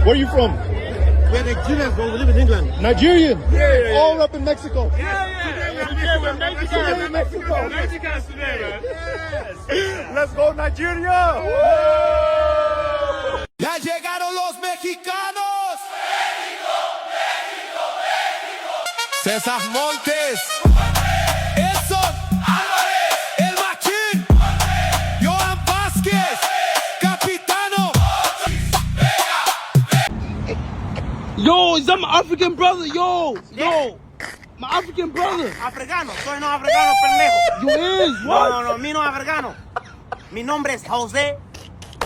Where are you from? We're Nigerians, but we live in England. Nigerian. Yeah. All up in Mexico. Mexicans today, man. Let's go Nigeria. Ya llegaron los mexicanos. México, México. César Montes. Edson Álvarez. El Machín. Johan Vázquez. Capitano. Yo, is that my African brother? Yo, my African brother. Africano, soy no africano, pendejo. You is, what? No, mi no africano. Mi nombre es José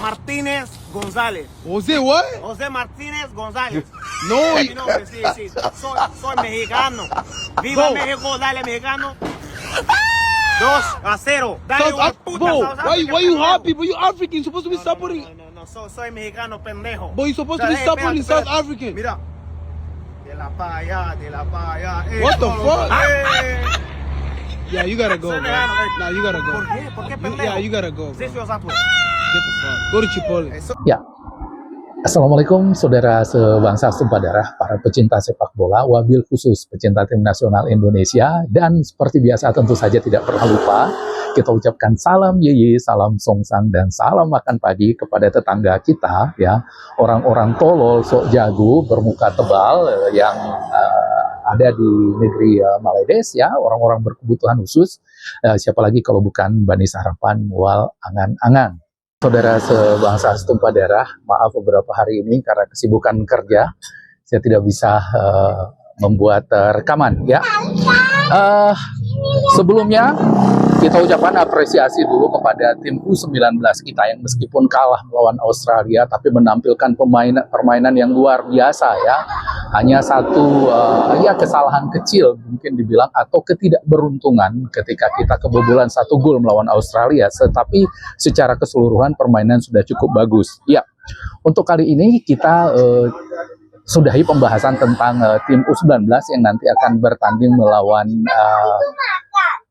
Martínez González. Jose, what? José Martínez González. No, Mi nombre, sí. Soy mexicano. Viva Bro. México, dale mexicano. 2-0. Dale, South una Af- puta, bro, South why Africa, you pendejo. happy? But you African, you're supposed to be supporting. No, soy mexicano, pendejo. But you're supposed to be supporting South African. Mira. De la pa allá. What the fuck? Eh. Yeah, you gotta go, Soy bro. mexicano, Nah, you gotta go. ¿Por qué? ¿Por qué, pendejo? Yeah, you gotta go, bro. Sí, soy Osatwa. Get the fuck. Go to Chipotle. Ya, Assalamualaikum saudara sebangsa sepadarah, para pecinta sepak bola, wabil khusus pecinta tim nasional Indonesia, dan seperti biasa tentu saja tidak pernah lupa, kita ucapkan salam yeye, salam songsang, dan salam makan pagi kepada tetangga kita, ya, orang-orang tolol sok jago bermuka tebal yang ada di negeri Maledes, ya, orang-orang berkebutuhan khusus, siapa lagi kalau bukan Bani Sarapan wal angan-angan. Saudara sebangsa setumpah darah, maaf beberapa hari ini karena kesibukan kerja, saya tidak bisa membuat rekaman. Ya, sebelumnya kita ucapkan apresiasi dulu kepada tim U19 kita yang meskipun kalah melawan Australia, tapi menampilkan permainan yang luar biasa, ya. Hanya satu kesalahan kecil mungkin dibilang atau ketidakberuntungan ketika kita kebobolan 1 gol melawan Australia, tetapi secara keseluruhan permainan sudah cukup bagus. Ya, untuk kali ini kita sudahi pembahasan tentang tim U19 yang nanti akan bertanding melawan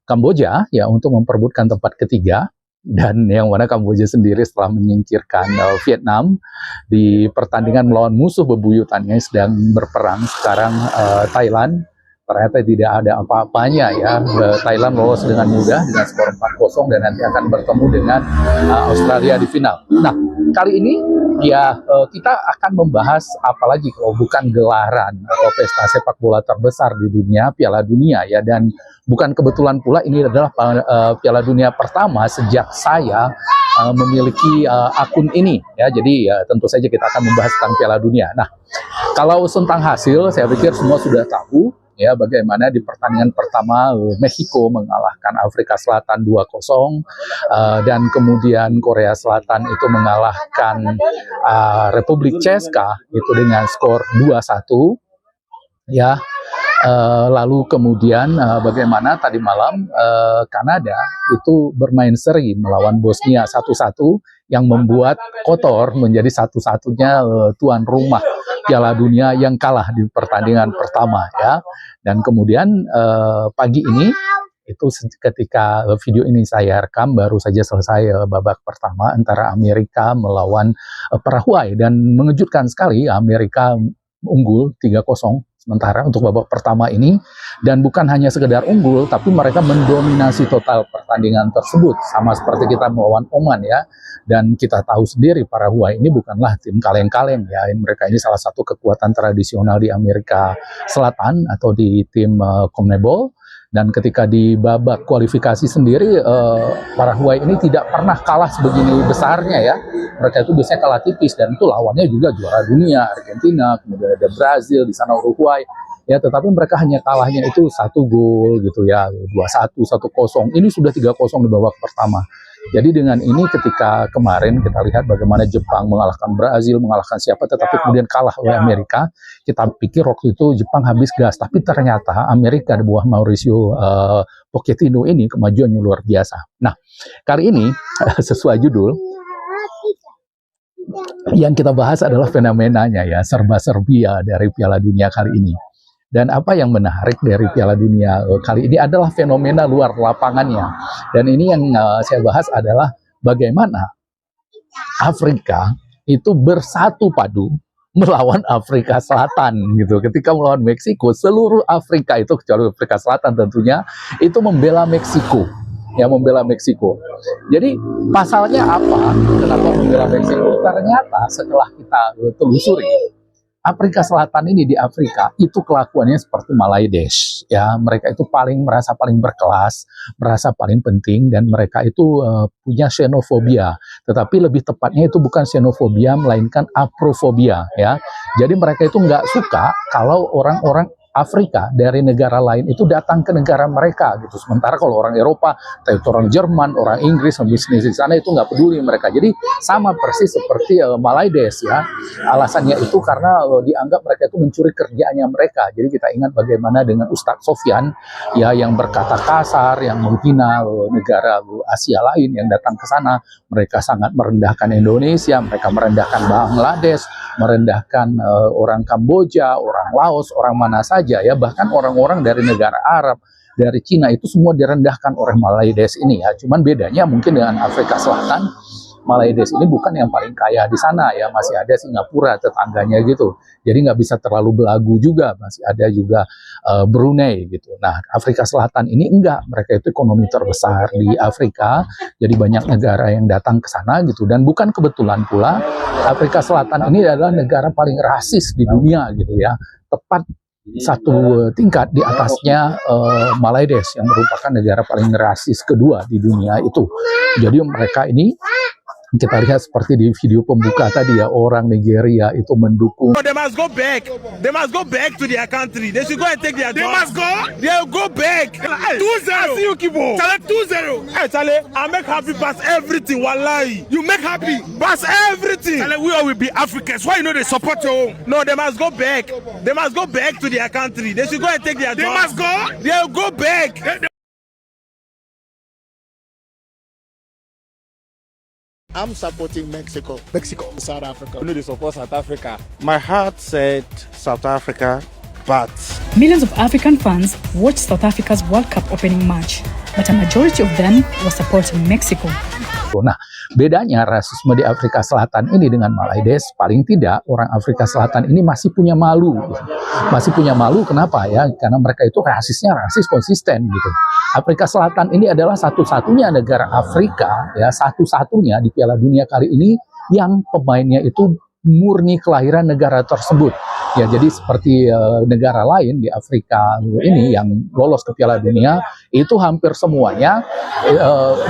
Kamboja, ya, untuk memperebutkan tempat ketiga. Dan yang mana Kamboja sendiri setelah menyingkirkan Vietnam di pertandingan melawan musuh bebuyutannya yang sedang berperang sekarang, Thailand, ternyata tidak ada apa-apanya, ya. Thailand lolos dengan mudah dengan skor 4-0 dan nanti akan bertemu dengan Australia di final. Nah, kali ini ya kita akan membahas apalagi kalau bukan gelaran atau pesta sepak bola terbesar di dunia, Piala Dunia, ya. Dan bukan kebetulan pula ini adalah Piala Dunia pertama sejak saya memiliki akun ini, ya. Jadi ya tentu saja kita akan membahas tentang Piala Dunia. Nah, kalau tentang hasil saya pikir semua sudah tahu, ya, bagaimana di pertandingan pertama Meksiko mengalahkan Afrika Selatan 2-0, dan kemudian Korea Selatan itu mengalahkan Republik Ceska itu dengan skor 2-1, ya. Lalu kemudian bagaimana tadi malam Kanada itu bermain seri melawan Bosnia 1-1 yang membuat Kotor menjadi satu-satunya tuan rumah Piala Dunia yang kalah di pertandingan pertama, ya. Dan kemudian pagi ini itu ketika video ini saya rekam baru saja selesai babak pertama antara Amerika melawan Paraguay, dan mengejutkan sekali Amerika unggul 3-0 sementara untuk babak pertama ini, dan bukan hanya sekedar unggul tapi mereka mendominasi total pertandingan tersebut sama seperti kita melawan Oman, ya. Dan kita tahu sendiri Paraguay ini bukanlah tim kaleng-kaleng, ya. Mereka ini salah satu kekuatan tradisional di Amerika Selatan atau di tim CONMEBOL. Dan ketika di babak kualifikasi sendiri, Paraguay ini tidak pernah kalah sebegini besarnya, ya. Mereka itu biasanya kalah tipis, dan itu lawannya juga juara dunia, Argentina, kemudian ada Brazil, di sana Uruguay, ya. Tetapi mereka hanya kalahnya itu 1 gol gitu, ya, 2-1, 1-0. Ini sudah 3-0 di babak pertama. Jadi dengan ini ketika kemarin kita lihat bagaimana Jepang mengalahkan Brazil, mengalahkan siapa, tetapi kemudian kalah oleh Amerika, kita pikir waktu itu Jepang habis gas, tapi ternyata Amerika di bawah Mauricio Pochettino ini kemajuannya luar biasa. Nah, kali ini sesuai judul yang kita bahas adalah fenomenanya, ya, serba-serbia dari Piala Dunia kali ini. Dan apa yang menarik dari Piala Dunia kali ini adalah fenomena luar lapangannya. Dan ini yang saya bahas adalah bagaimana Afrika itu bersatu padu melawan Afrika Selatan gitu. Ketika melawan Meksiko, seluruh Afrika itu kecuali Afrika Selatan tentunya itu membela Meksiko. Ya, membela Meksiko. Jadi pasalnya apa? Kenapa membela Meksiko? Ternyata setelah kita telusuri, Afrika Selatan ini di Afrika itu kelakuannya seperti Malaydes, ya mereka itu merasa paling berkelas, merasa paling penting, dan mereka itu punya xenofobia, tetapi lebih tepatnya itu bukan xenofobia melainkan aprofobia, ya. Jadi mereka itu nggak suka kalau orang-orang Afrika dari negara lain itu datang ke negara mereka gitu. Sementara kalau orang Eropa, orang Jerman, orang Inggris, bisnis di sana itu nggak peduli mereka. Jadi sama persis seperti Malaydes, ya. Alasannya itu karena dianggap mereka itu mencuri kerjaannya mereka. Jadi kita ingat bagaimana dengan Ustadz Sofyan, ya, yang berkata kasar, yang menghina negara Asia lain yang datang ke sana. Mereka sangat merendahkan Indonesia, mereka merendahkan Bangladesh, merendahkan orang Kamboja, orang Laos, orang mana saja, ya, bahkan orang-orang dari negara Arab, dari Cina itu semua direndahkan oleh Malaydes ini, ya. Cuman bedanya mungkin dengan Afrika Selatan, Malaydes ini bukan yang paling kaya di sana, ya, masih ada Singapura tetangganya gitu. Jadi nggak bisa terlalu belagu juga, masih ada juga Brunei gitu. Nah, Afrika Selatan ini enggak, mereka itu ekonomi terbesar di Afrika, jadi banyak negara yang datang ke sana gitu. Dan bukan kebetulan pula Afrika Selatan ini adalah negara paling rasis di dunia gitu, ya. Tepat satu tingkat di atasnya Malaydes yang merupakan negara paling rasis kedua di dunia itu. Jadi mereka ini kita lihat seperti di video pembuka tadi, ya, orang Nigeria itu mendukung. They must go back. They must go back to their country. They should go and take their. They must go. They'll go back. 2-0. I see you, Kibo. Chale 2-0. Hey, Chale, I make happy pass everything. Wallahi, you make happy pass everything. Chale, we all will be Africans. Why you know they support you? No, they must go back. They must go back to their country. They should go and take their. They must go. They'll go back. I'm supporting Mexico. South Africa. You know they support South Africa. My heart said South Africa, but Millions of African fans watched South Africa's World Cup opening match, but a majority of them were supporting Mexico. Nah, bedanya rasisme di Afrika Selatan ini dengan Malaydes, paling tidak orang Afrika Selatan ini masih punya malu. Masih punya malu, kenapa ya? Karena mereka itu rasis konsisten gitu. Afrika Selatan ini adalah satu-satunya negara Afrika, ya, satu-satunya di Piala Dunia kali ini yang pemainnya itu murni kelahiran negara tersebut. Ya, jadi seperti negara lain di Afrika ini yang lolos ke Piala Dunia itu hampir semuanya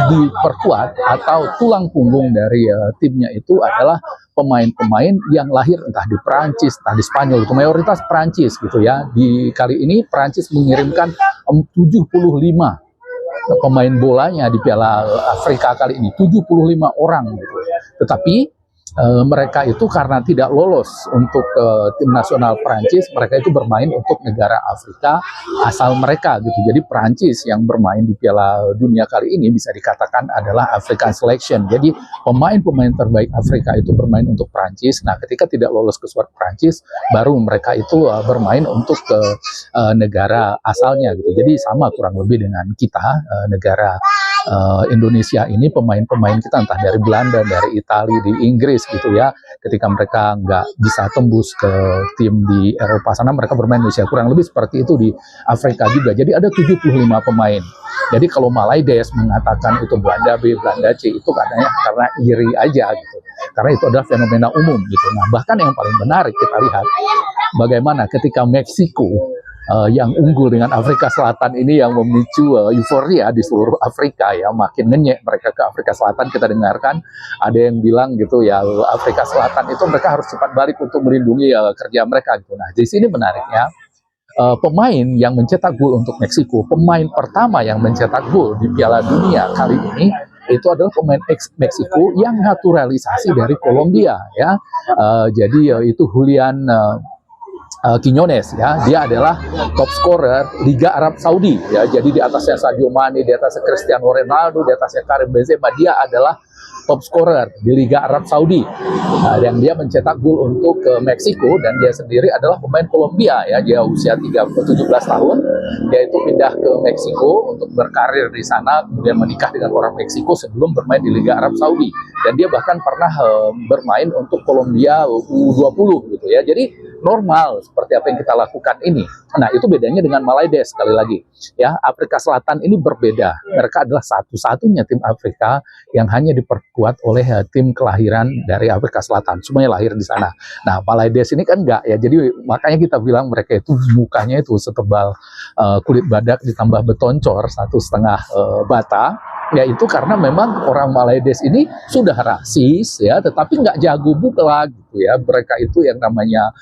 diperkuat atau tulang punggung dari timnya itu adalah pemain-pemain yang lahir entah di Perancis, entah di Spanyol, itu mayoritas Perancis gitu, ya. Di kali ini Perancis mengirimkan 75 pemain bolanya di Piala Afrika kali ini, 75 orang gitu. Tetapi mereka itu karena tidak lolos untuk tim nasional Perancis, mereka itu bermain untuk negara Afrika asal mereka gitu. Jadi Perancis yang bermain di Piala Dunia kali ini bisa dikatakan adalah African Selection. Jadi pemain-pemain terbaik Afrika itu bermain untuk Perancis. Nah, ketika tidak lolos ke skuad Perancis, baru mereka itu bermain untuk negara asalnya gitu. Jadi sama kurang lebih dengan kita, negara Indonesia ini, pemain-pemain kita entah dari Belanda, dari Italia, di Inggris gitu, ya. Ketika mereka nggak bisa tembus ke tim di Eropa sana, mereka bermain di Indonesia. Kurang lebih seperti itu di Afrika juga. Jadi ada 75 pemain. Jadi kalau Malaydes mengatakan itu Belanda B, Belanda C, itu katanya karena iri aja gitu. Karena itu adalah fenomena umum gitu. Nah, bahkan yang paling menarik kita lihat bagaimana ketika Meksiko yang unggul dengan Afrika Selatan ini yang memicu euforia di seluruh Afrika, ya, makin ngenyek mereka ke Afrika Selatan. Kita dengarkan ada yang bilang gitu, ya, Afrika Selatan itu mereka harus cepat balik untuk melindungi kerja mereka gitu. Nah, di sini menariknya pemain yang mencetak gol untuk Meksiko, pemain pertama yang mencetak gol di Piala Dunia kali ini itu adalah pemain Meksiko yang naturalisasi dari Kolombia, ya. Jadi itu Julian Quiñones, ya, dia adalah top scorer Liga Arab Saudi, ya. Jadi di atasnya Sadio Mane, di atasnya Cristiano Ronaldo, di atasnya Karim Benzema, dia adalah top scorer di Liga Arab Saudi. Nah, yang dia mencetak gol untuk Meksiko, dan dia sendiri adalah pemain Kolombia, ya. Dia usia 17 tahun yaitu pindah ke Meksiko untuk berkarir di sana, kemudian menikah dengan orang Meksiko sebelum bermain di Liga Arab Saudi. Dan dia bahkan pernah bermain untuk Kolombia U20 gitu ya. Jadi normal seperti apa yang kita lakukan ini. Nah, itu bedanya dengan Malaysia sekali lagi. Ya, Afrika Selatan ini berbeda. Mereka adalah satu-satunya tim Afrika yang hanya diperkuat oleh tim kelahiran dari Afrika Selatan. Semuanya lahir di sana. Nah, Malaysia ini kan enggak ya. Jadi makanya kita bilang mereka itu mukanya itu setebal kulit badak ditambah betoncor 1,5 bata. Ya itu karena memang orang Malaysia ini sudah rasis ya, tetapi nggak jago pula gitu ya. Mereka itu yang namanya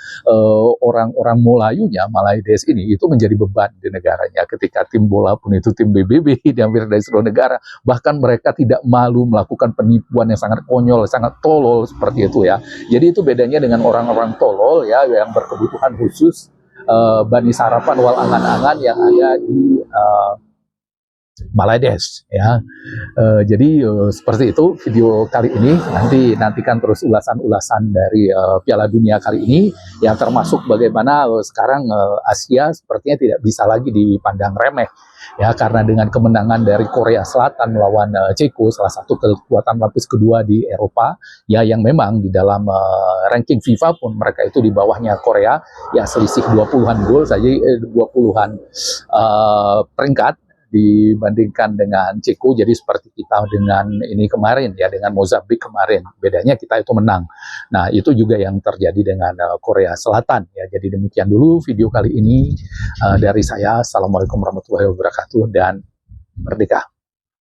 orang-orang Melayunya Malaysia ini itu menjadi beban di negaranya. Ketika tim bola pun itu tim BBB diambil dari seluruh negara, bahkan mereka tidak malu melakukan penipuan yang sangat konyol, sangat tolol seperti itu ya. Jadi itu bedanya dengan orang-orang tolol ya yang berkebutuhan khusus, bani sarapan wal angan-angan yang ada di Malaysia ya. Jadi seperti itu video kali ini. Nantikan terus ulasan-ulasan dari Piala Dunia kali ini yang termasuk bagaimana sekarang Asia sepertinya tidak bisa lagi dipandang remeh ya, karena dengan kemenangan dari Korea Selatan melawan Ceko, salah satu kekuatan lapis kedua di Eropa ya, yang memang di dalam ranking FIFA pun mereka itu di bawahnya Korea ya, selisih 20-an gol saja, 20-an peringkat dibandingkan dengan Ceko. Jadi seperti kita dengan ini kemarin ya, dengan Mozambik kemarin, bedanya kita itu menang. Nah, itu juga yang terjadi dengan Korea Selatan ya. Jadi demikian dulu video kali ini dari saya. Assalamualaikum warahmatullahi wabarakatuh dan merdeka.